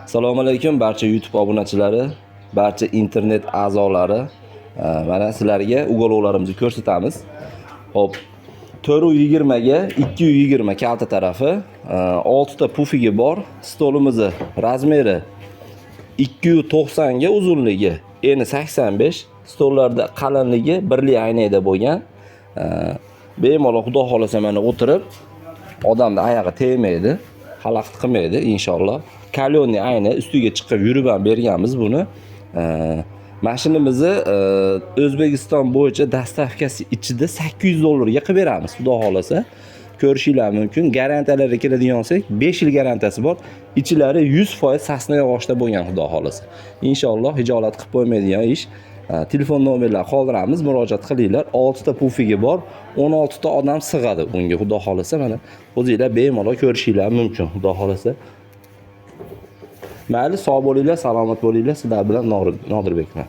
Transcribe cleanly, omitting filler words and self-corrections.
Assalomu alaykum barcha YouTube obunachilari, barcha internet a'zolari. Mana sizlarga ugolovlarimizni ko'rsatamiz. Hop, 420 ga 220 kalta tarafi, 6 ta pufigi bor. Stolimizni razmeri 290 ga, uzunligi eni 85, stollarda qalinligi 1 aynada bo'lgan. Bemalol xudo xolasa mana o'tirib, odamning oyog'i tegmaydi, xalaqit qilmaydi inshaalloh. Kalyonni ayni ustiga chiqib yurib ham berganmiz buni. Mashinamizni O'zbekiston bo'yicha dastavkasi ichida $800 ga qilib beramiz, xudo xolasa. Ko'rishinglar mumkin. Garantiyalariga keladigan bo'lsak, 5 yil garantiyasi bor. Ichlari 100% sasna yog'ochda bo'lgan, xudo xolasa. Inshaalloh hijolat qilib qo'ymaydigan ish. Telefon nomerlarini qoldiramiz, murojaat qilinglar. 6 ta pufigi bor, 16 ta odam sig'adi unga, xudo xolasa. Mana o'zingizlar bemalol ko'rishinglar mumkin, xudo xolasa. Mayli, sog' bo'linglar, salomat bo'linglar. Sizlar bilan Nodirbekman.